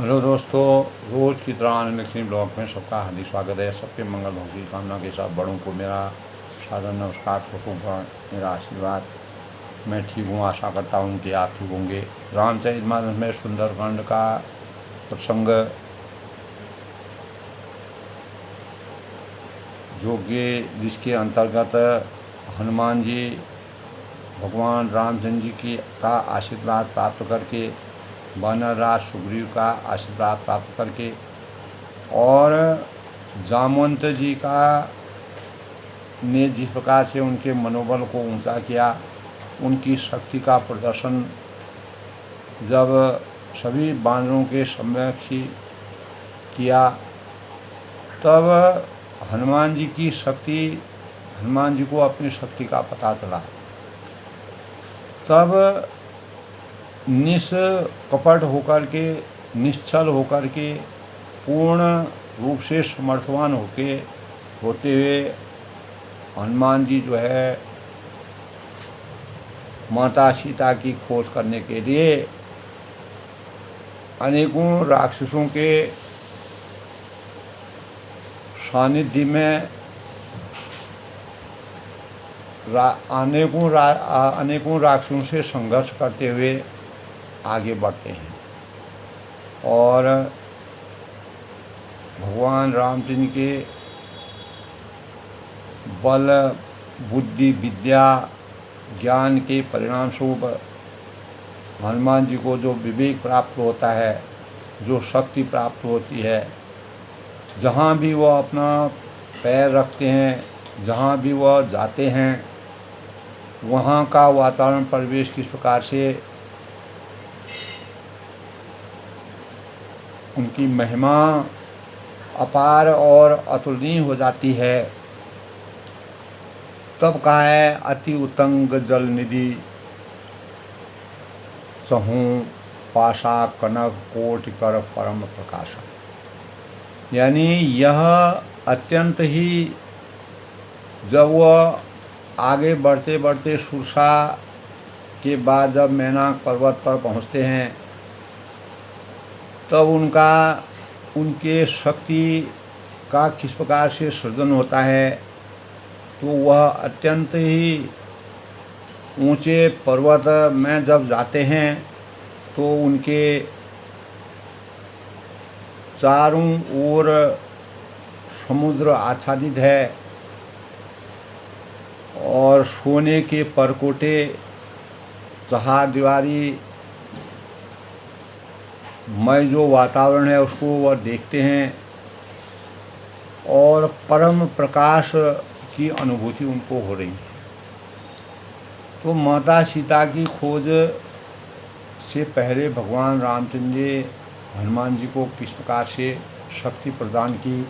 Hello दोस्तों, रोज़ की तरह अनलिखनी ब्लॉग में सबका हार्दिक स्वागत है। सबके मंगल भोगी कामना के साथ बड़ों को मेरा सादर नमस्कार, छोटों को मेरा आशीर्वाद। मैं ठीक हूँ, आशा करता हूँ कि आप ठीक होंगे। रामचरितमानस में सुंदरकांड का प्रसंग जो कि जिसके अंतर्गत हनुमान जी भगवान रामचंद्र जी की का आशीर्वाद प्राप्त करके, वानरराज सुग्रीव का आशीर्वाद प्राप्त करके और जामवंत जी का ने जिस प्रकार से उनके मनोबल को ऊंचा किया, उनकी शक्ति का प्रदर्शन जब सभी वानरों के समक्ष किया, तब हनुमान जी को अपनी शक्ति का पता चला। तब निष्कपट होकर के, निश्चल होकर के, पूर्ण रूप से समर्थवान होते हुए हनुमान जी जो है माता सीता की खोज करने के लिए अनेकों राक्षसों के सानिध्य में अनेकों राक्षसों से संघर्ष करते हुए आगे बढ़ते हैं और भगवान रामचंद्र के बल, बुद्धि, विद्या, ज्ञान के परिणाम स्वरूप हनुमान जी को जो विवेक प्राप्त होता है, जो शक्ति प्राप्त होती है, जहाँ भी वह अपना पैर रखते हैं, जहाँ भी वह जाते हैं, वहाँ का वातावरण परिवेश किस प्रकार से उनकी महिमा अपार और अतुलनीय हो जाती है। तब कहा है, अति उतंग जल निधि सहूँ पाशा कनक कोटि कर परम प्रकाश। यानी यह अत्यंत ही, जब वह आगे बढ़ते बढ़ते सुरसा के बाद जब मैनाक पर्वत पर पहुँचते हैं, तब उनके शक्ति का किस प्रकार से सृजन होता है, तो वह अत्यंत ही ऊंचे पर्वत में जब जाते हैं तो उनके चारों ओर समुद्र आच्छादित है और सोने के परकोटे, चहारदीवारी मय जो वातावरण है उसको वह देखते हैं और परम प्रकाश की अनुभूति उनको हो रही है। तो माता सीता की खोज से पहले भगवान रामचंद्र जी हनुमान जी को किस प्रकार से शक्ति प्रदान की,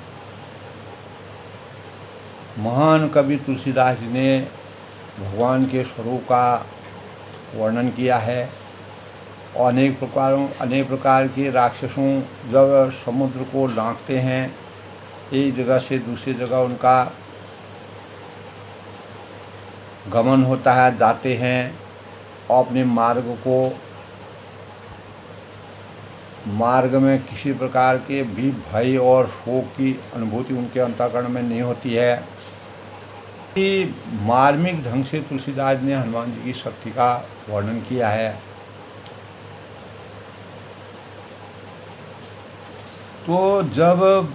महान कवि तुलसीदास जी ने भगवान के स्वरूप का वर्णन किया है। अनेक प्रकार के राक्षसों जब समुद्र को लांघते हैं, एक जगह से दूसरी जगह उनका गमन होता है, जाते हैं और अपने मार्ग में किसी प्रकार के भी भय और शोक की अनुभूति उनके अंतःकरण में नहीं होती है। मार्मिक ढंग से तुलसीदास ने हनुमान जी की शक्ति का वर्णन किया है। तो जब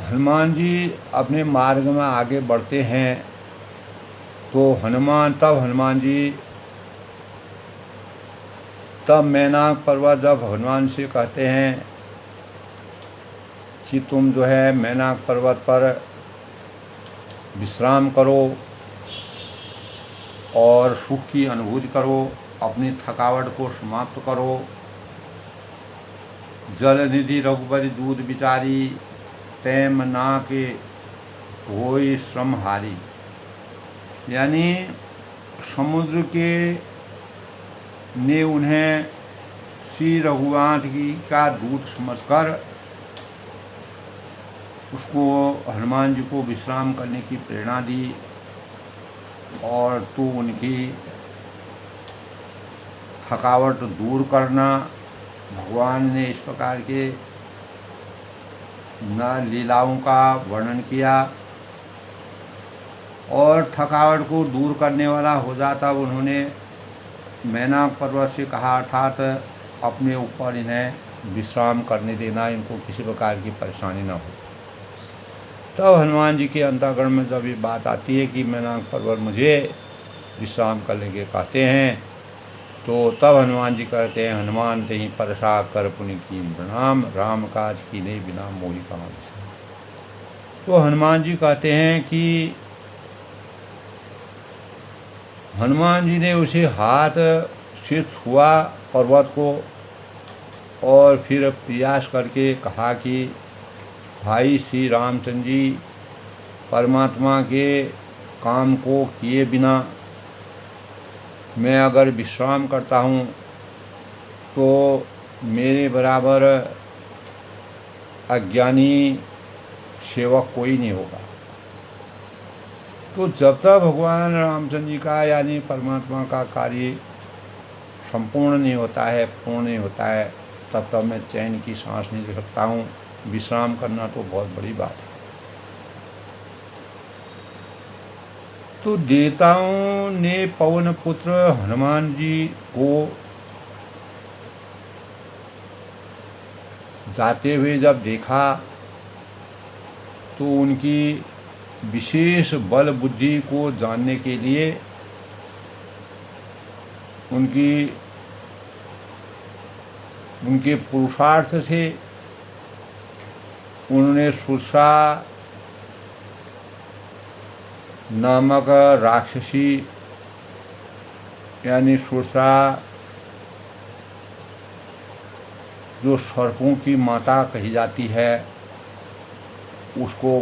हनुमान जी अपने मार्ग में आगे बढ़ते हैं तो तब मैनाक पर्वत जब हनुमान से कहते हैं कि तुम जो है मैनाक पर्वत पर विश्राम करो और सुख की अनुभूति करो, अपनी थकावट को समाप्त करो। जल निधि रघुपति दूध बिचारी, तैम ना के होई श्रमहारी। यानी समुद्र के ने उन्हें श्री रघुनाथ जी का दूत समझकर उसको हनुमान जी को विश्राम करने की प्रेरणा दी और तो उनकी थकावट दूर करना भगवान ने इस प्रकार के न लीलाओं का वर्णन किया और थकावट को दूर करने वाला हो जाता उन्होंने मैनाक पर्वत से कहा, अर्थात अपने ऊपर इन्हें विश्राम करने देना, इनको किसी प्रकार की परेशानी न हो। तब हनुमान जी के अंतःकरण में जब ये बात आती है कि मैनाक पर्वत मुझे विश्राम करने के कहते हैं, तो तब हनुमान जी कहते हैं, हनुमान ते ही परसा कर पुनि कीन प्रणाम, राम काज कीने बिना मोहि कहाँ विश्राम। तो हनुमान जी कहते हैं कि हनुमान जी ने उसे हाथ से छुआ पर्वत को और फिर प्रयास करके कहा कि भाई श्री रामचंद्र जी, परमात्मा के काम को किए बिना मैं अगर विश्राम करता हूँ तो मेरे बराबर अज्ञानी सेवक कोई नहीं होगा। तो जब तक भगवान रामचंद्र जी का यानी परमात्मा का कार्य संपूर्ण नहीं होता है, पूर्ण नहीं होता है, तब तक मैं चैन की सांस नहीं ले सकता हूँ। विश्राम करना तो बहुत बड़ी बात है। तो देवताओं ने पवन पुत्र हनुमान जी को जाते हुए जब देखा तो उनकी विशेष बल बुद्धि को जानने के लिए उनके पुरुषार्थ से उन्होंने सुरसा नामक राक्षसी यानी सुरसा जो सर्पों की माता कही जाती है उसको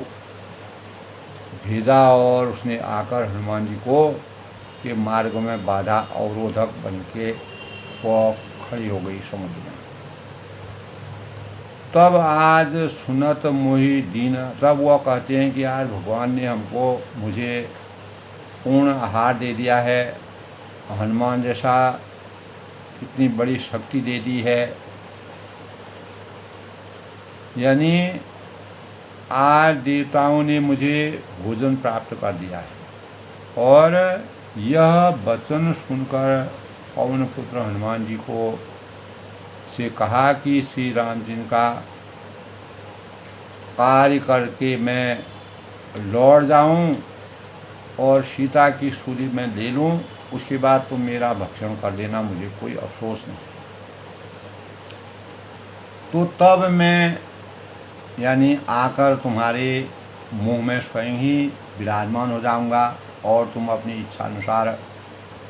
भेजा और उसने आकर हनुमान जी को के मार्ग में बाधा अवरोधक बन के वो खड़ी हो गई समुद्र में। तब आज सुनत मोहि दीन, तब वह कहते हैं कि आज भगवान ने मुझे पूर्ण आहार दे दिया है, हनुमान जैसा इतनी बड़ी शक्ति दे दी है, यानी आज देवताओं ने मुझे भोजन प्राप्त कर दिया है। और यह वचन सुनकर पवन पुत्र हनुमान जी को से कहा कि श्री राम जी का कार्य करके मैं लौट जाऊं और सीता की सूली मैं ले लूं, उसके बाद तुम मेरा भक्षण कर लेना, मुझे कोई अफसोस नहीं। तो तब मैं यानी आकर तुम्हारे मुंह में स्वयं ही विराजमान हो जाऊंगा और तुम अपनी इच्छा अनुसार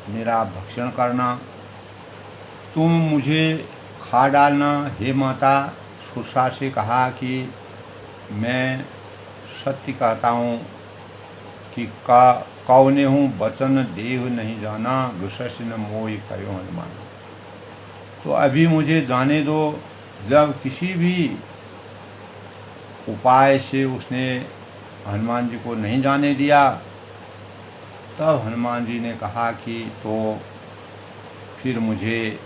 मेरा भक्षण करना। तुम मुझे खा डालना। हे माता, सुरसा से कहा कि मैं सत्य कहता हूँ कि कौने हूँ वचन देव नहीं जाना, गुस्से न मोहि कयो हनुमान। तो अभी मुझे जाने दो। जब किसी भी उपाय से उसने हनुमान जी को नहीं जाने दिया, तब हनुमान जी ने कहा कि तो फिर मुझे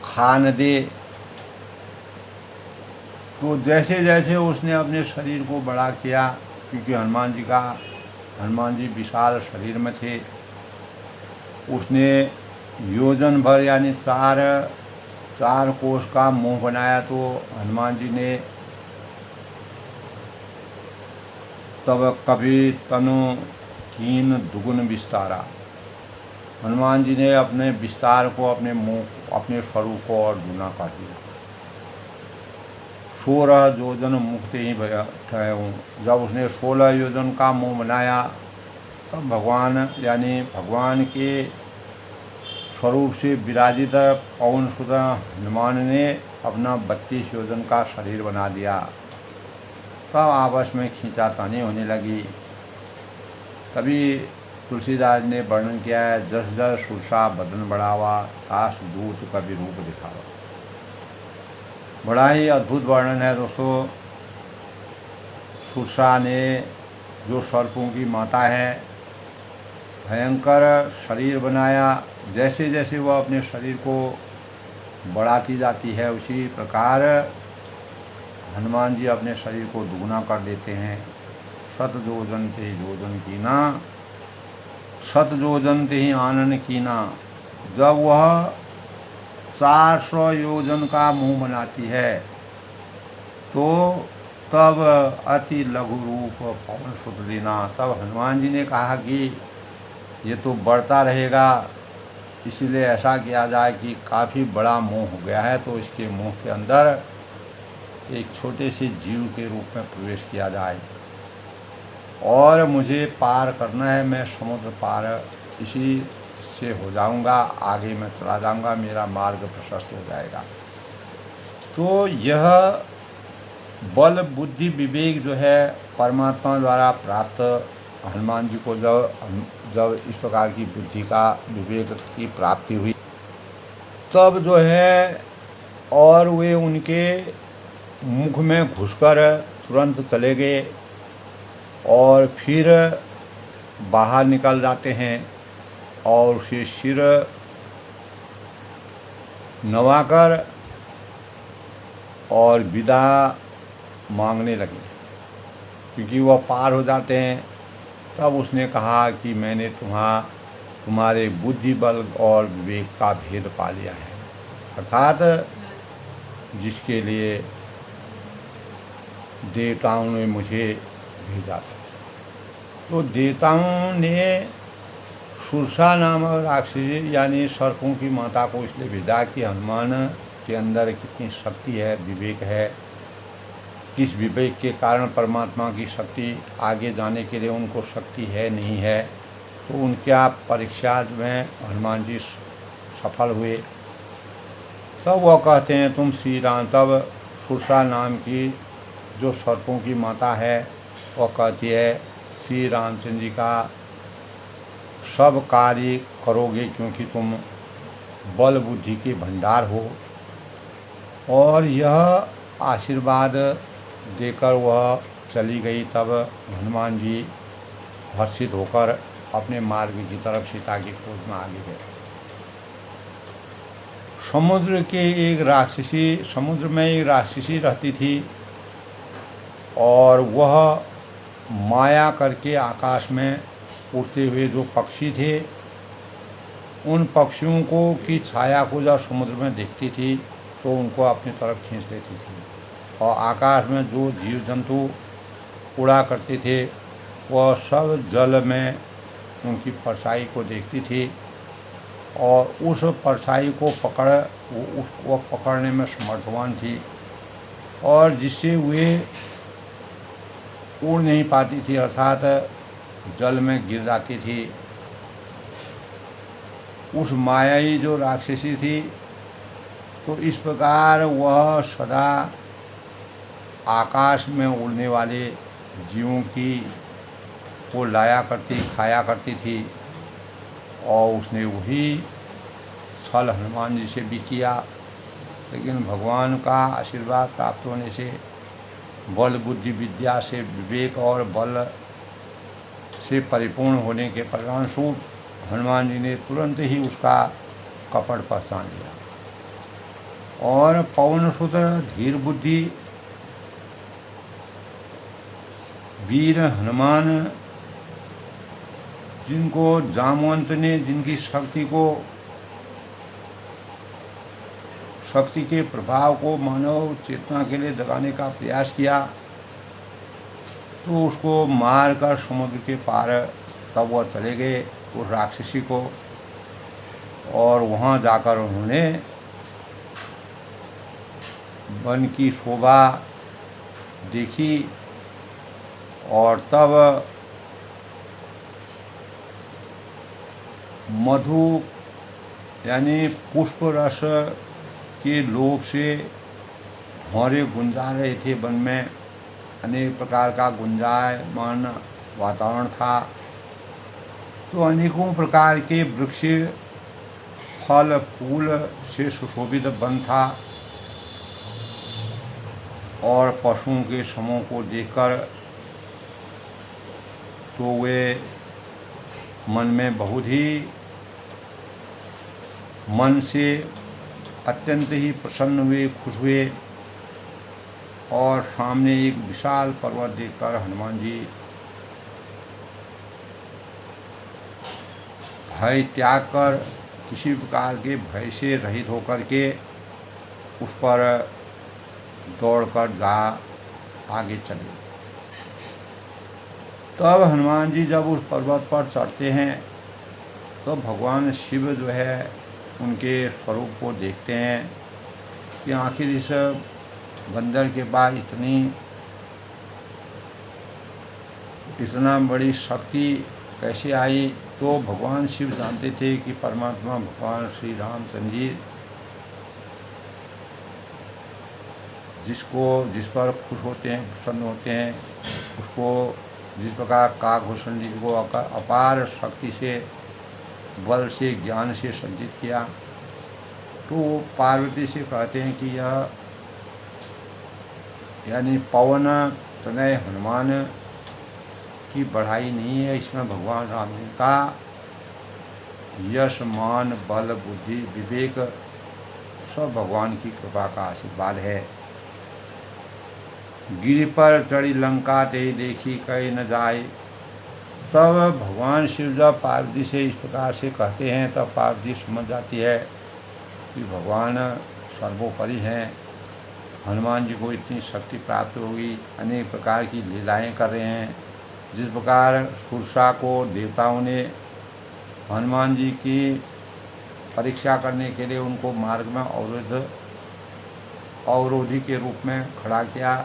खा न दे। तो जैसे जैसे उसने अपने शरीर को बड़ा किया, क्योंकि हनुमान जी विशाल शरीर में थे, उसने योजन भर यानी चार कोस का मुंह बनाया। तो हनुमान जी ने तब कभी तनु कीन दुगुन विस्तारा, हनुमान जी ने अपने विस्तार को, अपने मुंह, अपने स्वरूप को और दूना कर दिया। 16 योजन मुक्त ही बैठे हूँ। जब उसने 16 योजन का मुंह बनाया, तब भगवान के स्वरूप से विराजित पवन सुत हनुमान ने अपना 32 योजन का शरीर बना दिया। तब आपस में खींचातानी होने लगी। तभी तुलसीदास ने वर्णन किया है, जस जस सुरसा बदन बढ़ावा, तास दूत कभी रूप दिखावा। बड़ा ही अद्भुत वर्णन है दोस्तों। सुरसा ने, जो सर्पों की माता है, भयंकर शरीर बनाया। जैसे जैसे वह अपने शरीर को बढ़ाती जाती है, उसी प्रकार हनुमान जी अपने शरीर को दुगना कर देते हैं। शत योजन ते योजन कीना, शत योजन ते ही आनन कीना। जब वह 400 योजन का मुंह बनाती है तो तब अति लघु रूप पवन सुत दीना। तब हनुमान जी ने कहा कि ये तो बढ़ता रहेगा, इसीलिए ऐसा किया जाए कि काफ़ी बड़ा मुंह हो गया है तो इसके मुंह के अंदर एक छोटे से जीव के रूप में प्रवेश किया जाए और मुझे पार करना है। मैं समुद्र पार इसी से हो जाऊंगा, आगे मैं चला जाऊंगा, मेरा मार्ग प्रशस्त हो जाएगा। तो यह बल बुद्धि विवेक जो है परमात्मा द्वारा प्राप्त हनुमान जी को जब इस प्रकार की बुद्धि का विवेक की प्राप्ति हुई तब जो है और वे उनके मुख में घुसकर तुरंत चले गए और फिर बाहर निकल जाते हैं और उसे सिर नवाकर और विदा मांगने लगे, क्योंकि वह पार हो जाते हैं। तब उसने कहा कि मैंने तुम्हारे बुद्धि बल और विवेक का भेद पा लिया है, अर्थात जिसके लिए देवताओं ने मुझे भेजा था। तो देवताओं ने सुरसा नामक राक्षसी यानी सर्पों की माता को इसलिए भेजा कि हनुमान के अंदर कितनी शक्ति है, विवेक है, किस विवेक के कारण परमात्मा की शक्ति आगे जाने के लिए उनको शक्ति है नहीं है। तो उनका परीक्षा में हनुमान जी सफल हुए। तब वह कहते हैं तुम श्री राम। तब सुरसा नाम की जो सर्पों की माता है वह कहती है श्री रामचंद्र जी का सब कार्य करोगे, क्योंकि तुम बल बुद्धि के भंडार हो। और यह आशीर्वाद देकर वह चली गई। तब हनुमान जी हर्षित होकर अपने मार्ग की तरफ सीता की खोज में आगे गए। समुद्र में एक राक्षसी रहती थी और वह माया करके आकाश में उड़ते हुए जो पक्षी थे उन पक्षियों को की छाया को जब समुद्र में देखती थी तो उनको अपनी तरफ खींच लेती थी। और आकाश में जो जीव जंतु उड़ा करते थे वह सब जल में उनकी परछाई को देखती थी और उस परछाई को वो पकड़ने में समर्थवान थी और जिससे वे उड़ नहीं पाती थी, अर्थात जल में गिर जाती थी। उस मायाई जो राक्षसी थी तो इस प्रकार वह सदा आकाश में उड़ने वाले जीवों की को लाया करती, खाया करती थी। और उसने वही छल हनुमान जी से भी किया, लेकिन भगवान का आशीर्वाद प्राप्त होने से बल बुद्धि विद्या से विवेक और बल से परिपूर्ण होने के परिणामस्वरूप हनुमान जी ने तुरंत ही उसका कपट पहचान लिया। और पवन सुत धीर बुद्धि वीर हनुमान जिनको जामवंत ने जिनकी शक्ति के प्रभाव को मानव चेतना के लिए जगाने का प्रयास किया तो उसको मार कर समुद्र के पार तब वह चले गए उस राक्षसी को। और वहाँ जाकर उन्होंने वन की शोभा देखी और तब मधु यानी पुष्प रस के लोभ से भौरे गुंजा रहे थे। वन में अनेक प्रकार का गुंजायमान वातावरण था। तो अनेकों प्रकार के वृक्ष फल फूल से सुशोभित वन था और पशुओं के समूह को देखकर तो वे मन में बहुत ही मन से अत्यंत ही प्रसन्न हुए, खुश हुए। और सामने एक विशाल पर्वत देखकर हनुमान जी भय त्याग कर, किसी प्रकार के भय से रहित होकर के उस पर दौड़कर आगे चले। तब हनुमान जी जब उस पर्वत पर चढ़ते हैं तो भगवान शिव जो है उनके स्वरूप को देखते हैं कि आखिर इस बंदर के पास इतना बड़ी शक्ति कैसे आई। तो भगवान शिव जानते थे कि परमात्मा भगवान श्री रामचंद्र जी जिस पर खुश होते हैं, प्रसन्न होते हैं, उसको जिस प्रकार काकभूषण जी को अपार शक्ति से, बल से, ज्ञान से संचित किया, तो पार्वती से कहते हैं कि यह यानी पवन तनय हनुमान की बढ़ाई नहीं है, इसमें भगवान राम जी का यश, मान, बल, बुद्धि, विवेक सब भगवान की कृपा का आशीर्वाद है। गिरि पर चढ़ी लंका ते देखी कहीं न जाए। सब भगवान शिव जब पार्वती से इस प्रकार से कहते हैं तब पार्वती समझ जाती है कि भगवान सर्वोपरि हैं, हनुमान जी को इतनी शक्ति प्राप्त होगी, अनेक प्रकार की लीलाएं कर रहे हैं। जिस प्रकार सुरसा को देवताओं ने हनुमान जी की परीक्षा करने के लिए उनको मार्ग में अवरोधी के रूप में खड़ा किया,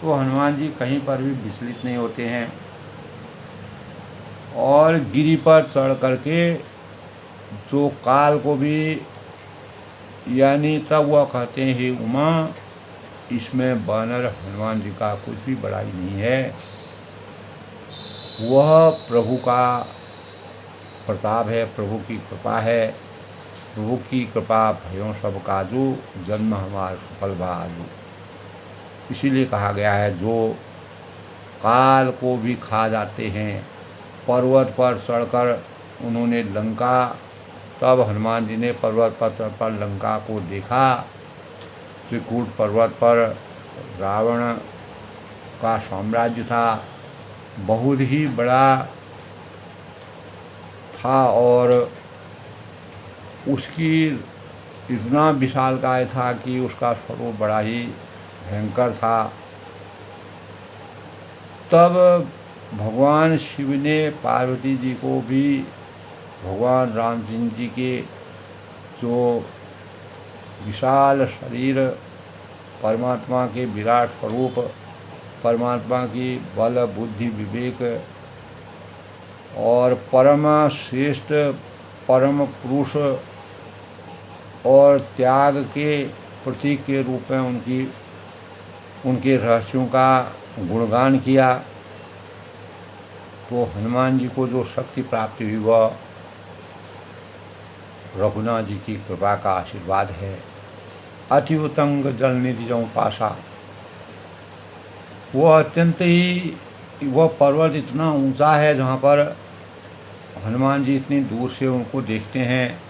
तो हनुमान जी कहीं पर भी विचलित नहीं होते हैं और गिरि पर चढ़ करके जो काल को भी, यानी तब वह कहते हैं हे उमा, इसमें वानर हनुमान जी का कुछ भी बड़ाई नहीं है, वह प्रभु का प्रताप है, प्रभु की कृपा है। प्रभु की कृपा भयों सब काजू, जन्म हमार सुफल बाजू। इसीलिए कहा गया है जो काल को भी खा जाते हैं। पर्वत पर चढ़कर उन्होंने लंका, तब हनुमान जी ने पर्वत पर चढ़कर लंका को देखा। त्रिकूट पर्वत पर रावण का साम्राज्य था, बहुत ही बड़ा था और उसकी इतना विशालकाय था कि उसका स्वरूप बड़ा ही भयंकर था। तब भगवान शिव ने पार्वती जी को भी भगवान रामचंद्र जी के जो विशाल शरीर, परमात्मा के विराट स्वरूप, परमात्मा की बल, बुद्धि, विवेक और परम श्रेष्ठ परम पुरुष और त्याग के प्रतीक के रूप में उनके रहस्यों का गुणगान किया। तो हनुमान जी को जो शक्ति प्राप्ति हुई वह रघुनाथ जी की कृपा का आशीर्वाद है। अति उतंग जल निधि जौ पासा, वह अत्यंत ही, वह पर्वत इतना ऊंचा है जहाँ पर हनुमान जी इतनी दूर से उनको देखते हैं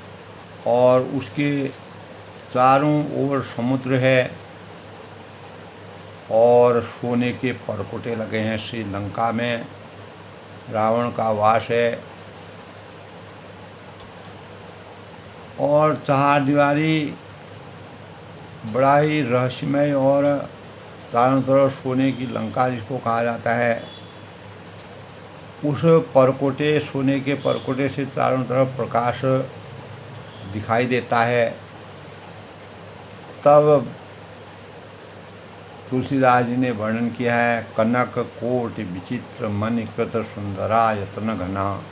और उसके चारों ओर समुद्र है और सोने के परकोटे लगे हैं। श्रीलंका में रावण का वास है और चारदीवारी बड़ा ही रहस्यमय और चारों तरफ सोने की लंका जिसको कहा जाता है, उस परकोटे, सोने के परकोटे से चारों तरफ प्रकाश दिखाई देता है। तब तुलसीदास जी ने वर्णन किया है, कनक कोटि विचित्र मणिकृत सुंदरा यत्न घना,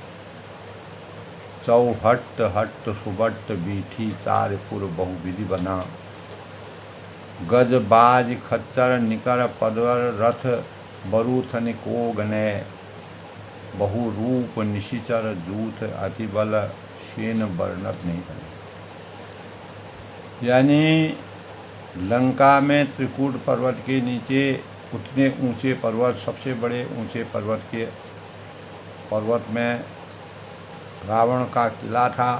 चौहट्ट हट्ट सुबट्ट बीठी चारपुर बहुविधि बना, गज बाज खच्चर निकर पदवर रथ बरूथन को गनय, बहु रूप निशिचर जूथ अति बल शेन वर्णत नहीं बने। यानी लंका में त्रिकूट पर्वत के नीचे उतने ऊंचे पर्वत, सबसे बड़े ऊंचे पर्वत में रावण का किला था।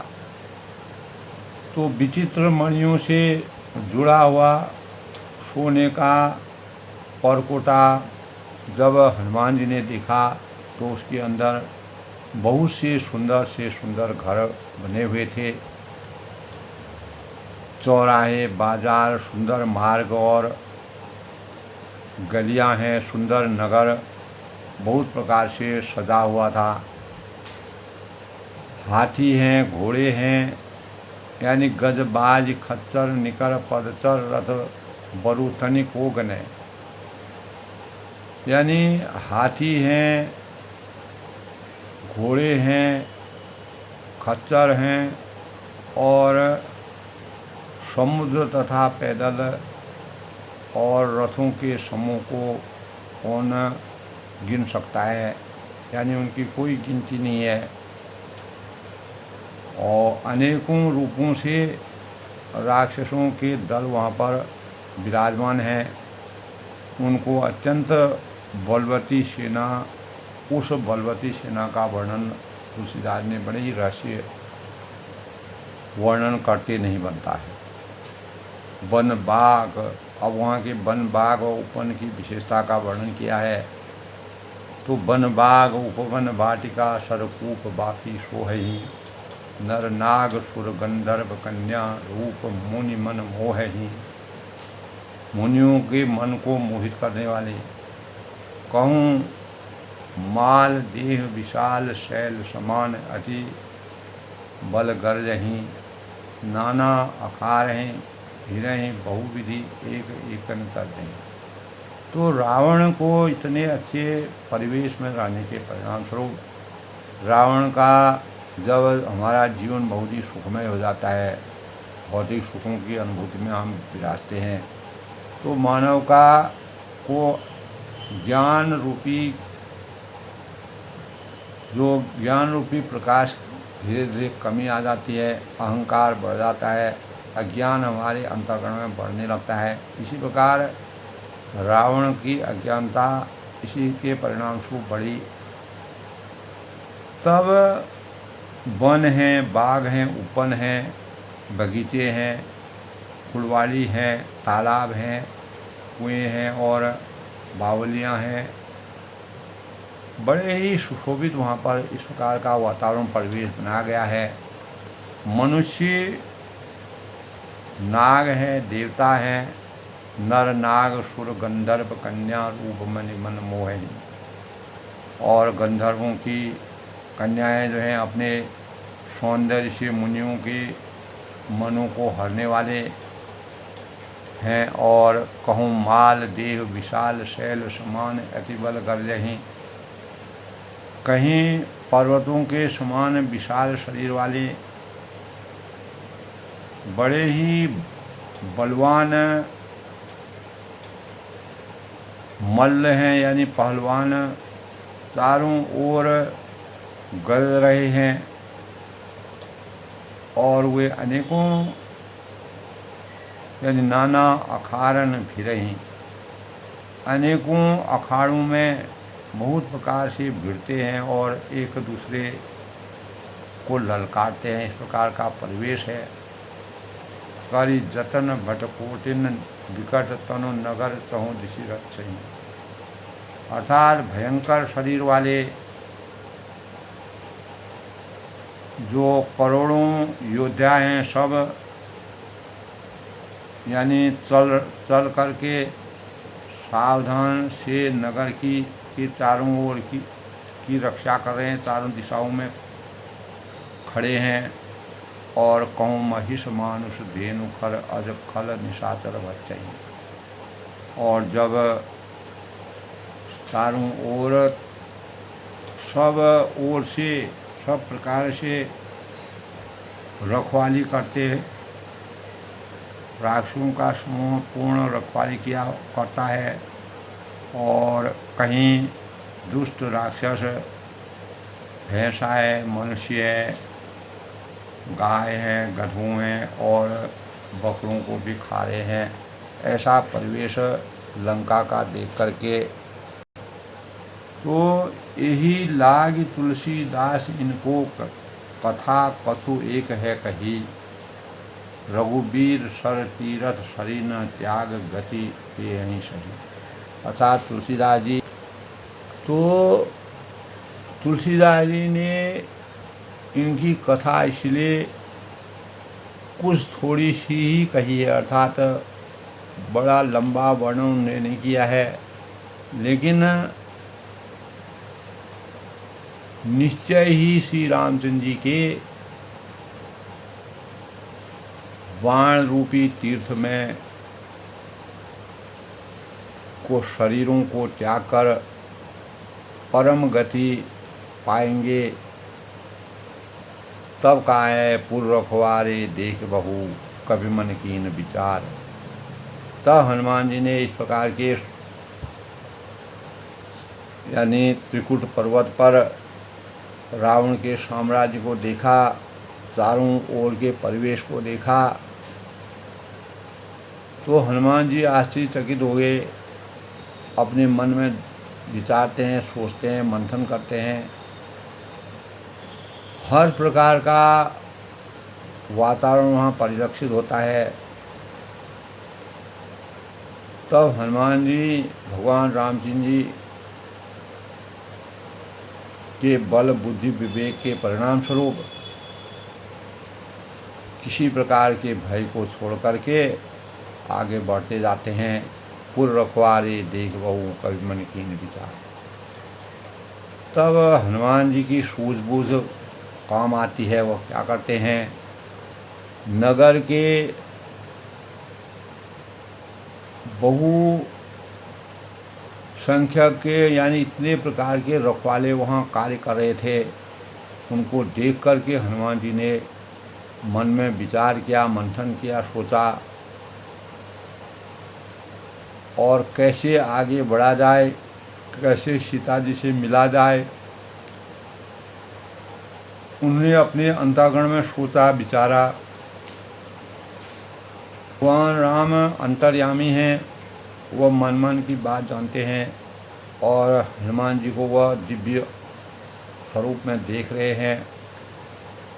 तो विचित्र मणियों से जुड़ा हुआ सोने का परकोटा जब हनुमान जी ने देखा तो उसके अंदर बहुत से सुंदर घर बने हुए थे। चौराहे, बाजार, सुंदर मार्ग और गलियां हैं, सुंदर नगर बहुत प्रकार से सजा हुआ था। हाथी हैं, घोड़े हैं, यानी गजबाज, खच्चर, निकर, पदचर, रथ, बरु तनिक वो गने, यानी हाथी हैं, घोड़े हैं, खच्चर हैं और समुद्र तथा पैदल और रथों के समूह को कौन गिन सकता है, यानी उनकी कोई गिनती नहीं है। और अनेकों रूपों से राक्षसों के दल वहाँ पर विराजमान हैं। उनको अत्यंत बलवती सेना, उस बलवती सेना का वर्णन तुलसीदास ने बड़े ही रहस्य वर्णन करते नहीं बनता है। वन बाग, अब वहाँ के वन बाग और उपवन की विशेषता का वर्णन किया है। तो वन बाग उपवन वाटिका सरकूप बाकी सोहही, नर नाग सुर गंधर्व कन्या रूप मुनि मन मोहही। मुनियों के मन को मोहित करने वाले, कहूँ माल देह विशाल शैल समान अति बल गर्जही, नाना आकार हैं हिरहि बहुविधि एक एकन तरहि। तो रावण को इतने अच्छे परिवेश में रहने के परिणाम स्वरूप रावण का जब हमारा जीवन बहुत ही सुखमय हो जाता है, भौतिक सुखों की अनुभूति में हम विराजते हैं, तो मानव का को ज्ञान रूपी प्रकाश धीरे धीरे कमी आ जाती है, अहंकार बढ़ जाता है, अज्ञान हमारे अंतःकरण में बढ़ने लगता है। इसी प्रकार रावण की अज्ञानता इसी के परिणाम स्वरूप बढ़ी। तब वन हैं, बाग हैं, उपवन हैं, बगीचे हैं, फुलवाड़ी हैं, तालाब हैं, कुएं हैं और बावलियां हैं। बड़े ही सुशोभित वहाँ पर इस प्रकार का वातावरण परिवेश बनाया गया है। मनुष्य, नाग हैं, देवता हैं, नर नाग सुर गंधर्व कन्या रूप मनि मन मोहिनी। और गंधर्वों की कन्याएं जो हैं अपने सौंदर्य से मुनियों के मनों को हरने वाले हैं। और कहूँ माल देह विशाल शैल समान अतिबल गर्जही, कहीं पर्वतों के समान विशाल शरीर वाले बड़े ही बलवान मल्ल हैं, यानी पहलवान चारों ओर गरज रहे हैं। और वे अनेकों यानी नाना अखाड़न भिरही, अनेकों अखाड़ों में बहुत प्रकार से भिड़ते हैं और एक दूसरे को ललकारते हैं। इस प्रकार का परिवेश है। करी जतन भटकोटिन विकट तनु नगर चहु दिशि रक्षही, अर्थात भयंकर शरीर वाले जो करोड़ों योद्धा हैं, सब यानी चल करके सावधान से नगर की चारों ओर की रक्षा कर रहे हैं, चारों दिशाओं में खड़े हैं। और कहूँ महिष मानुष धेनु खर अज खल निशाचर बच्चई, और जब चारों ओर सब ओर से सब प्रकार से रखवाली करते, राक्षसों का समूह पूर्ण रखवाली करता है। और कहीं दुष्ट राक्षस भैंसा है, मनुष्य है, गाय हैं, गधों हैं और बकरों को भी खा रहे हैं। ऐसा परिवेश लंका का देख करके तो यही लाग तुलसीदास इनको कथा कथु एक है कही, रघुवीर सर तीरथ शरीन त्याग गति ये यहीं सही। अर्थात तुलसीदास जी। तो तुलसीदास जी ने इनकी कथा इसलिए कुछ थोड़ी सी ही कही है, अर्थात बड़ा लंबा वर्णन उन्होंने नहीं किया है, लेकिन निश्चय ही श्री रामचंद्र जी के बाण रूपी तीर्थ में को शरीरों को त्याग कर परम गति पाएंगे, तब काहे पुर रखवारे देख बहु कभी मन कीन विचार। तब हनुमान जी ने इस प्रकार के यानी त्रिकुट पर्वत पर रावण के साम्राज्य को देखा, चारों ओर के परिवेश को देखा, तो हनुमान जी आश्चर्यचकित हो गए। अपने मन में विचारते हैं, सोचते हैं, मंथन करते हैं। हर प्रकार का वातावरण वहाँ परिलक्षित होता है। तब हनुमान जी भगवान रामचंद्र जी के बल बुद्धि विवेक के परिणाम स्वरूप किसी प्रकार के भय को छोड़ करके आगे बढ़ते जाते हैं। पुर रखवारे देख बहु कभी मन कीन विचार। तब हनुमान जी की सूझबूझ काम आती है। वो क्या करते हैं, नगर के बहु संख्यक के यानी इतने प्रकार के रखवाले वहाँ कार्य कर रहे थे, उनको देख कर के हनुमान जी ने मन में विचार किया, मंथन किया, सोचा और कैसे आगे बढ़ा जाए, कैसे सीता जी से मिला जाए। उन्होंने अपने अंतःकरण में सोचा, विचारा। भगवान राम अंतर्यामी हैं, वह मन मन की बात जानते हैं और हनुमान जी को वह दिव्य स्वरूप में देख रहे हैं।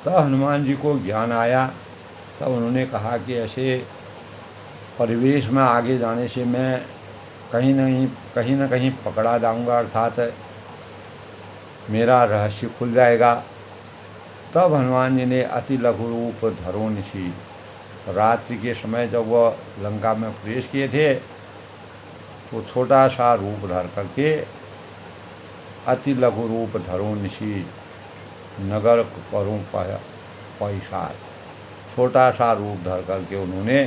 तब हनुमान जी को ज्ञान आया। तब उन्होंने कहा कि ऐसे परिवेश में आगे जाने से मैं कहीं न कहीं पकड़ा जाऊंगा, अर्थात मेरा रहस्य खुल जाएगा। तब हनुमान जी ने अति लघु रूप धरो निशी, रात्रि के समय जब वह लंका में प्रवेश किए थे तो छोटा सा रूप धर करके अति लघु रूप धरो निशी नगर करूँ पैसार, छोटा सा रूप धर करके उन्होंने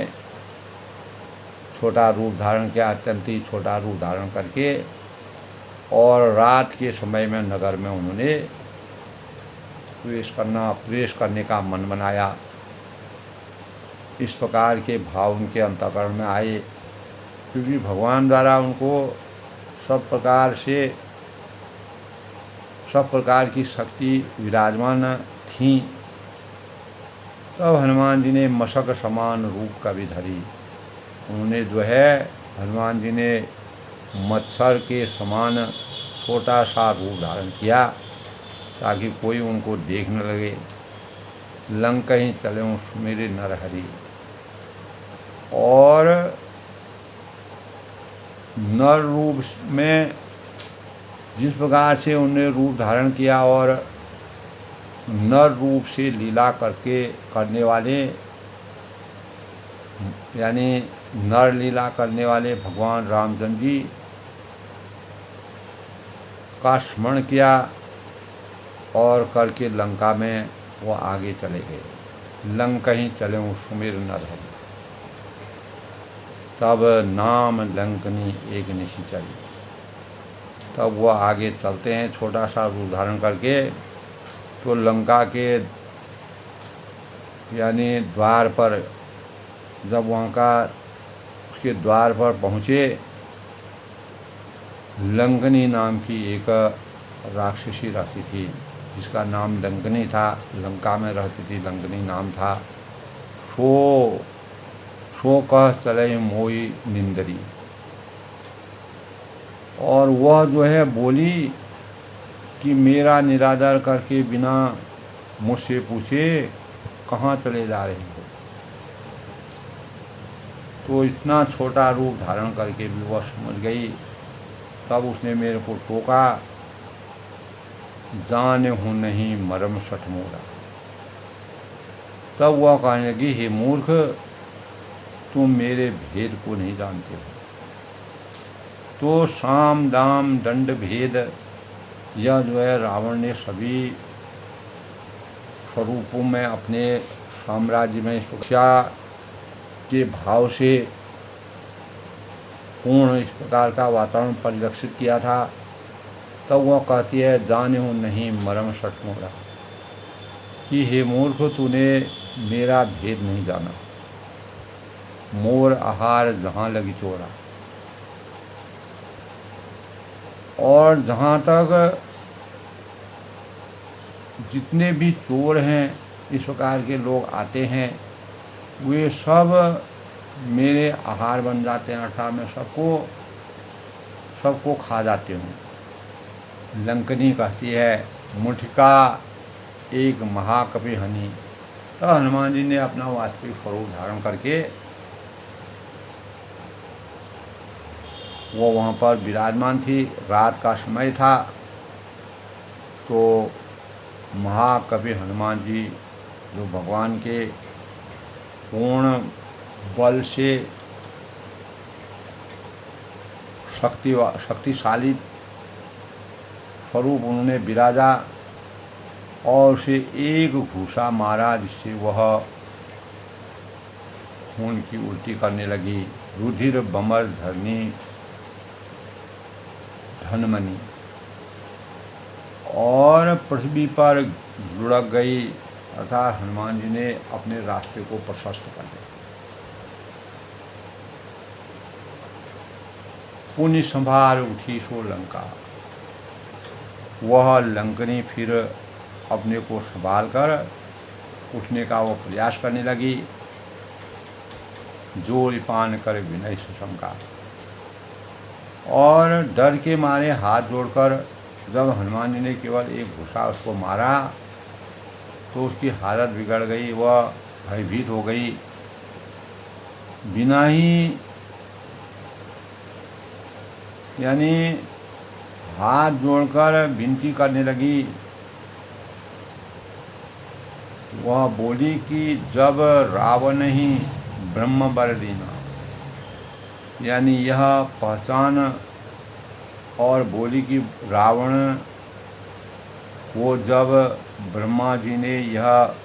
छोटा रूप धारण किया, अत्यंत ही छोटा रूप धारण करके, और रात के समय में नगर में उन्होंने प्रवेश करने का मन बनाया। इस प्रकार के भाव उनके अंतःकरण में आए, क्योंकि भगवान द्वारा उनको सब प्रकार की शक्ति विराजमान थी। तब हनुमान जी ने मशक समान रूप का भी धरी। उन्होंने जो है हनुमान जी ने मत्सर के समान छोटा सा रूप धारण किया ताकि कोई उनको देख न लगे। लंका ही चले सुमेरे नर हरि, और नर रूप में जिस प्रकार से उन्होंने रूप धारण किया और नर रूप से लीला करने वाले यानी नर लीला करने वाले भगवान रामचंद्र जी का स्मरण किया और करके लंका में वो आगे चले गए। लंका ही चले सुमेर नर हरि, तब नाम लंकनी एक निशी चली। तब वो आगे चलते हैं छोटा सा रूप धारण करके। तो लंका के यानी द्वार पर जब वहाँ का उसके द्वार पर पहुँचे, लंकनी नाम की एक राक्षसी रहती थी जिसका नाम लंकनी था, लंका में रहती थी, लंकनी नाम था। सो कह चले मोई निंदरी, और वह जो है बोली कि मेरा निरादर करके बिना मुझसे पूछे कहाँ चले जा रहे हो। तो इतना छोटा रूप धारण करके भी वह समझ गई तब उसने मेरे को टोका, जाने हूँ नहीं मरम सठ मोरा। तब वह कहने लगी, हे मूर्ख, तुम मेरे भेद को नहीं जानते हो। तो साम दाम दंड भेद यह जो है रावण ने सभी स्वरूपों में अपने साम्राज्य में शिक्षा के भाव से पूर्ण इस प्रकार का वातावरण परिलक्षित किया था। तब वह कहती है, जाने हूँ नहीं मरम सठ मोरा, कि हे मूर्ख, तूने मेरा भेद नहीं जाना। मोर आहार जहाँ लगी चोरा। और जहाँ तक जितने भी चोर हैं, इस प्रकार के लोग आते हैं, वे सब मेरे आहार बन जाते हैं, अर्थात मैं सबको खा जाती हूँ। लंकनी कहती है, मुठिका एक महाकपि हनी। तो हनुमान जी ने अपना वास्तविक स्वरूप धारण करके वो वहाँ पर विराजमान थी। रात का समय था, तो महाकवि हनुमान जी जो भगवान के पूर्ण बल से शक्तिशाली स्वरूप उन्होंने विराजा और उसे एक घूसा मारा, जिससे वह खून की उल्टी करने लगी। रुधिर बमर धरनी धनमनी, और पृथ्वी पर लुढ़क गई, अर्थात हनुमान जी ने अपने रास्ते को प्रशस्त कर दिया। पुण्य संभार उठी सो लंका। वह लंकनी फिर अपने को संभाल कर उठने का वो प्रयास करने लगी। जोर पान कर विनय सुशंका, और डर के मारे हाथ जोड़कर जब हनुमान जी ने केवल एक घुसा उसको मारा, तो उसकी हालत बिगड़ गई, वह भयभीत हो गई। बिना ही यानी हाथ जोड़कर विनती करने लगी। वह बोली कि जब रावण ही ब्रह्म वर दीना, यानी यह पहचान, और बोली कि रावण को जब ब्रह्मा जी ने यह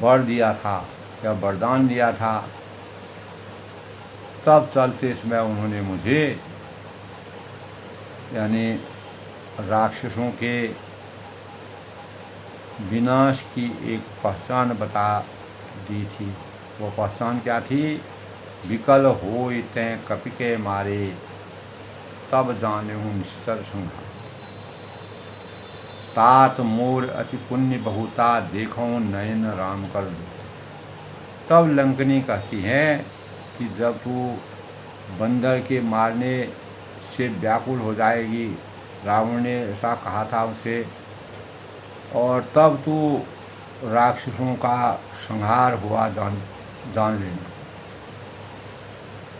वर दिया था, या वरदान दिया था, तब चलते समय उन्होंने मुझे, यानी राक्षसों के विनाश की एक पहचान बता दी थी। वो पहचान क्या थी? विकल होय तैं कपि के मारे, तब जानेहु निश्चर संहार। तात मोर अति पुण्य बहुता, देखो नयन राम कर दो। तब लंकनी कहती है कि जब तू बंदर के मारने से व्याकुल हो जाएगी, रावण ने ऐसा कहा था उसे, और तब तू राक्षसों का संहार हुआ जान लेना।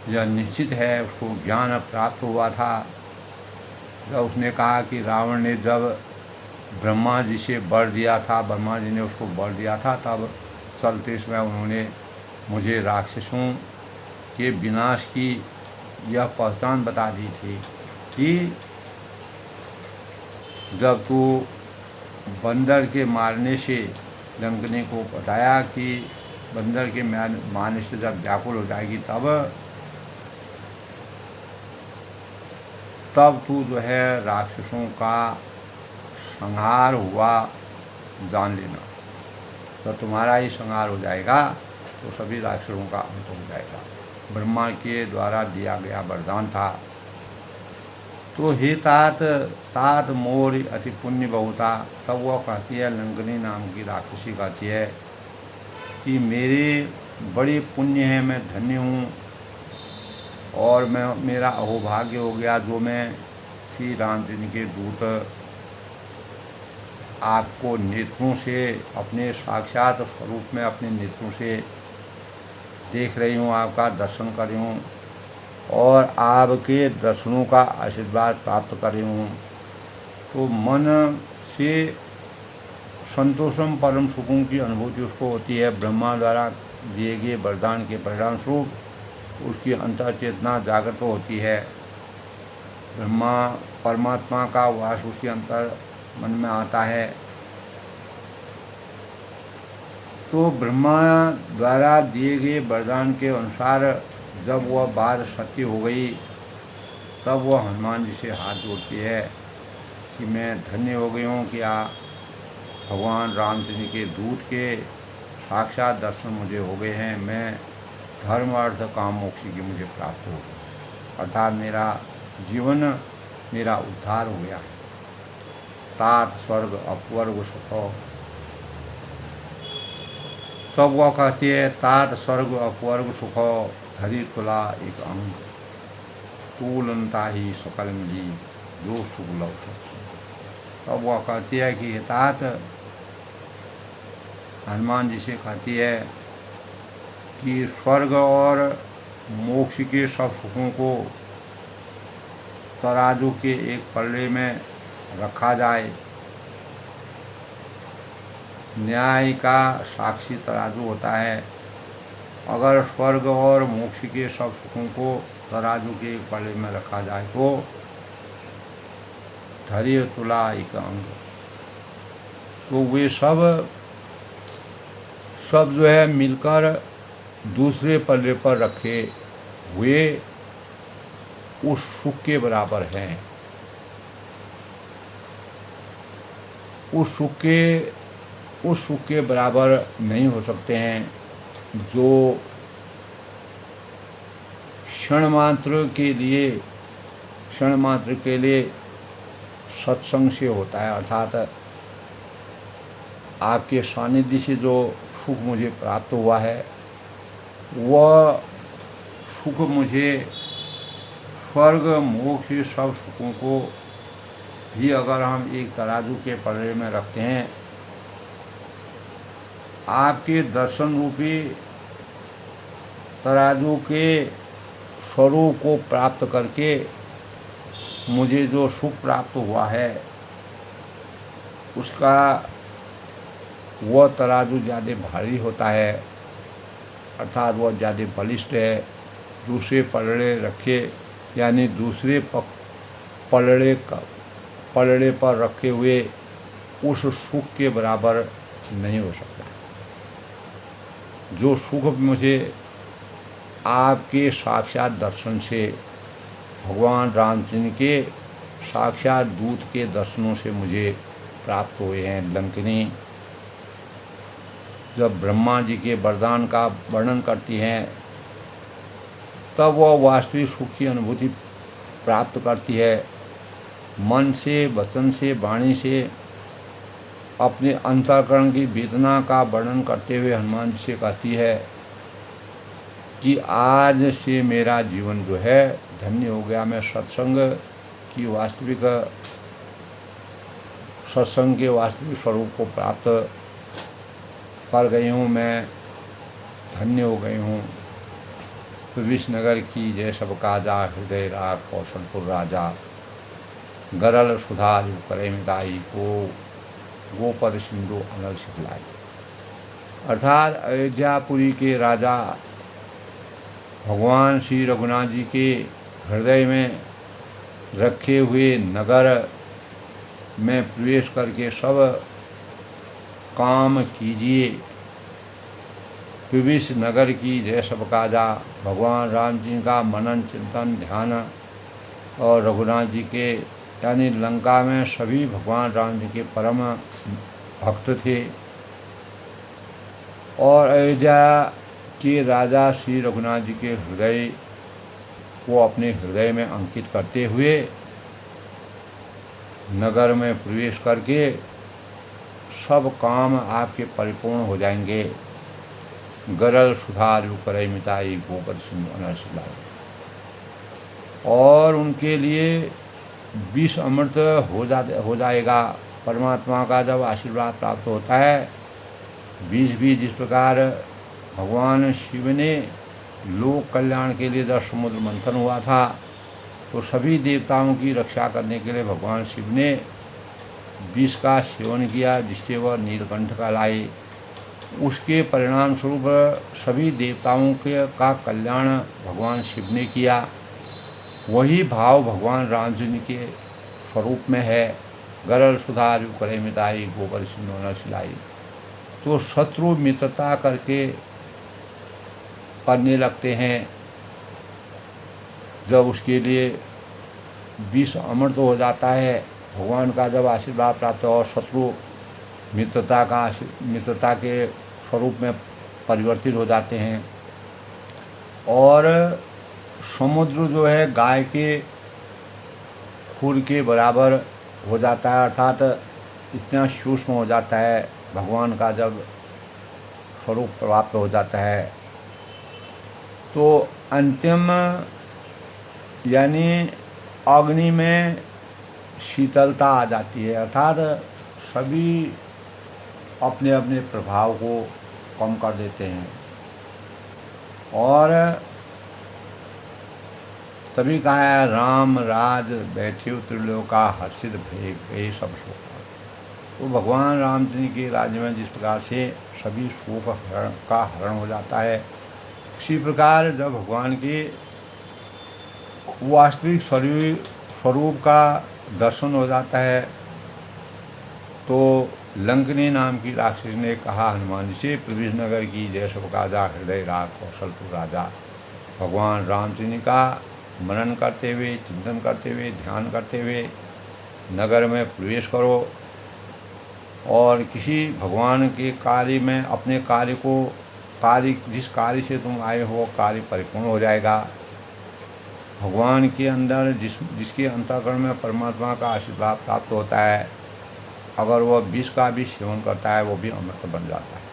यह निश्चित है, उसको ज्ञान प्राप्त हुआ था। जब उसने कहा कि रावण ने जब ब्रह्मा जी से वर दिया था, ब्रह्मा जी ने उसको वर दिया था, तब चलते समय उन्होंने मुझे राक्षसों के विनाश की यह पहचान बता दी थी कि जब तू बंदर के मारने से, लंकनी को बताया कि बंदर के मारने से जब व्याकुल हो जाएगी, तब तू जो है राक्षसों का संहार हुआ जान लेना। तो तुम्हारा ही संहार हो जाएगा, तो सभी राक्षसों का अंत हो जाएगा। ब्रह्मा के द्वारा दिया गया वरदान था। तो हे तात मोर अति पुण्य बहुता। तब वह कहती है, लंकनी नाम की राक्षसी कहती है कि मेरे बड़े पुण्य हैं, मैं धन्य हूँ, और मेरा अहोभाग्य हो गया जो मैं श्री रामचंद्र के दूत आपको नेत्रों से, अपने साक्षात स्वरूप में अपने नेत्रों से देख रही हूँ, आपका दर्शन कर रही हूँ। और आपके दर्शनों का आशीर्वाद प्राप्त कर रही हूँ। तो मन से संतोषम परम सुखों की अनुभूति उसको होती है। ब्रह्मा द्वारा दिए गए वरदान के परिणाम स्वरूप उसकी अंतर चेतना जागृत होती है। ब्रह्मा परमात्मा का वास उसके अंतर मन में आता है। तो ब्रह्मा द्वारा दिए गए वरदान के अनुसार जब वह बात सत्य हो गई, तब वह हनुमान जी से हाथ जोड़ती है कि मैं धन्य हो गई हूँ कि भगवान रामचंद्र के दूत के साक्षात दर्शन मुझे हो गए हैं। मैं धर्म अर्थ काम मोक्ष की मुझे प्राप्त हो गई, अर्थात मेरा जीवन मेरा उद्धार हो गया। तात स्वर्ग अपवर्ग सुख। तब वह कहती है तात स्वर्ग अपवर्ग सुख धरी तुला एक अंग तूलनता ही सकल मिली जो सुख लव सत्संग। तब वह कहती है कि तात हनुमान जी से कहती है कि स्वर्ग और मोक्ष के सब सुखों को तराजू के एक पल्ले में रखा जाए। न्याय का साक्षी तराजू होता है। अगर स्वर्ग और मोक्ष के सब सुखों को तराजू के एक पल्ले में रखा जाए तो धैर्य तुला एक अंग, तो वे सब जो है मिलकर दूसरे पल्ले पर रखे हुए उस सुख के बराबर हैं। उस सुख के बराबर नहीं हो सकते हैं जो क्षण मात्र के लिए सत्संग से होता है। अर्थात आपके सानिध्य से जो सुख मुझे प्राप्त हुआ है, वह सुख मुझे स्वर्ग मोक्ष सब सुखों को भी अगर हम एक तराजू के पल्ले में रखते हैं, आपके दर्शन रूपी तराजू के स्वरूप को प्राप्त करके मुझे जो सुख प्राप्त हुआ है उसका वह तराजू ज़्यादा भारी होता है, अर्थात वह ज़्यादा बलिष्ठ है। दूसरे पलड़े रखे यानी दूसरे पलड़े पर रखे हुए उस सुख के बराबर नहीं हो सकता। जो सुख मुझे आपके साक्षात दर्शन से, भगवान रामचंद्र के साक्षात दूत के दर्शनों से मुझे प्राप्त हुए हैं। लंकिनी जब ब्रह्मा जी के वरदान का वर्णन करती हैं, तब वह वास्तविक सुख की अनुभूति प्राप्त करती है। मन से, वचन से, वाणी से अपने अंतःकरण की वेदना का वर्णन करते हुए हनुमान जी से कहती है कि आज से मेरा जीवन जो है धन्य हो गया। मैं सत्संग के वास्तविक स्वरूप को प्राप्त कर गई हूँ। मैं धन्य हो गई हूँ। विषनगर की जय सब काजा हृदय राग कौशलपुर राजा गरल सुधा जो करे मिताई को गोपद सिंधु अनल सिखलाई। अर्थात अयोध्यापुरी के राजा भगवान श्री रघुनाथ जी के हृदय में रखे हुए नगर में प्रवेश करके सब काम कीजिए। विविश नगर की जय सब काजा। भगवान राम जी का मनन चिंतन ध्यान और रघुनाथ जी के यानी लंका में सभी भगवान राम जी के परम भक्त थे और अयोध्या के राजा श्री रघुनाथ जी के हृदय को अपने हृदय में अंकित करते हुए नगर में प्रवेश करके सब काम आपके परिपूर्ण हो जाएंगे। गरल सुधार करे मिताई गोपद सिंधु अनल सिखलाई। और उनके लिए विष अमृत हो जाएगा। परमात्मा का जब आशीर्वाद प्राप्त होता है, विष भी जिस प्रकार भगवान शिव ने लोक कल्याण के लिए जब समुद्र मंथन हुआ था तो सभी देवताओं की रक्षा करने के लिए भगवान शिव ने विष का सेवन किया, जिससे वह नीलकंठ कहलाए। उसके परिणाम स्वरूप सभी देवताओं के का कल्याण भगवान शिव ने किया। वही भाव भगवान रामचंद्र के स्वरूप में है। गरल सुधार करे मिताई, गोबर सिंधु न सिलाई। तो शत्रु मित्रता करके करने लगते हैं, जब उसके लिए विष अमृत हो जाता है। भगवान का जब आशीर्वाद प्राप्त हो और शत्रु मित्रता के स्वरूप में परिवर्तित हो जाते हैं। और समुद्र जो है गाय के खुर के बराबर हो जाता है, अर्थात इतना सूक्ष्म हो जाता है भगवान का जब स्वरूप प्राप्त हो जाता है। तो अंतिम यानी अग्नि में शीतलता आ जाती है, अर्थात सभी अपने अपने प्रभाव को कम कर देते हैं। और तभी कहा है, राम राज बैठे त्रिलोका हर्षित भय सब शोक। तो भगवान रामचंद्र के राज्य में जिस प्रकार से सभी शोक का हरण हो जाता है, उसी प्रकार जब भगवान के वास्तविक स्वरूप का दर्शन हो जाता है तो लंकनी नाम की राक्षसी ने कहा हनुमान जी से, प्रविश नगर की जय सब काजा, हृदय राग कौशलपुर राजा। भगवान रामचंद्र का मनन करते हुए, चिंतन करते हुए, ध्यान करते हुए नगर में प्रवेश करो और किसी भगवान के कार्य में अपने जिस कार्य से तुम आए हो कार्य परिपूर्ण हो जाएगा। भगवान के अंदर जिसके अंतःकरण में परमात्मा का आशीर्वाद प्राप्त होता है, अगर वह विष का भी सेवन करता है वो भी अमृत बन जाता है।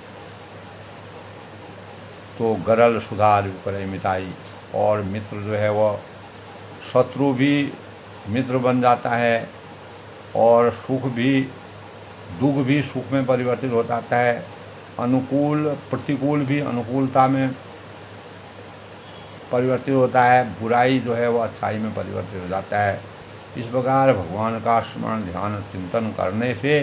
तो गरल सुधार करे मिताई, और मित्र जो है वह शत्रु भी मित्र बन जाता है, और दुख भी सुख में परिवर्तित हो जाता है। प्रतिकूल भी अनुकूलता में परिवर्तित होता है। बुराई जो है वह अच्छाई में परिवर्तित हो जाता है। इस प्रकार भगवान का स्मरण ध्यान चिंतन करने से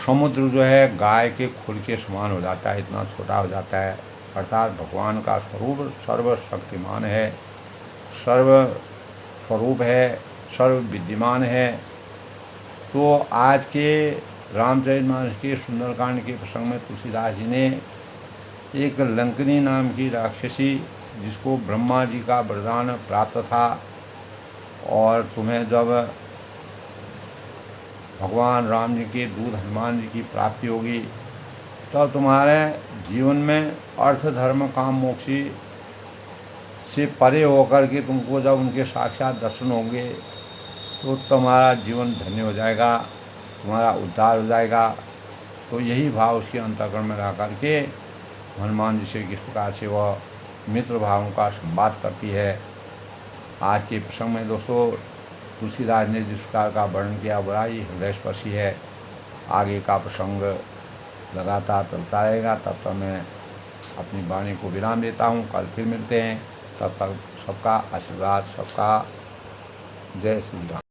समुद्र जो है गाय के खुर के समान हो जाता है, इतना छोटा हो जाता है। अर्थात भगवान का स्वरूप सर्वशक्तिमान है, सर्वस्वरूप है, सर्व विद्यमान है। तो आज के रामचरितमानस के सुंदरकांड के प्रसंग में तुलसीदास जी ने एक लंकनी नाम की राक्षसी, जिसको ब्रह्मा जी का वरदान प्राप्त था, और तुम्हें जब भगवान राम जी के दूत हनुमान जी की प्राप्ति होगी तो तुम्हारे जीवन में अर्थ धर्म काम मोक्ष से परे होकर के तुमको जब उनके साक्षात दर्शन होंगे तो तुम्हारा जीवन धन्य हो जाएगा, तुम्हारा उद्धार हो जाएगा। तो यही भाव उसके अंतःकरण में रह करके हनुमान जी से किस प्रकार से वह मित्र भावों का संवाद करती है। आज के प्रसंग में दोस्तों तुलसीदास ने जिस प्रकार का वर्णन किया बड़ा ही हृदयस्पर्शी है। आगे का प्रसंग लगातार चलता रहेगा। तब तक मैं अपनी वाणी को विराम देता हूँ। कल फिर मिलते हैं। तब तक सबका आशीर्वाद, सबका जय श्री राम।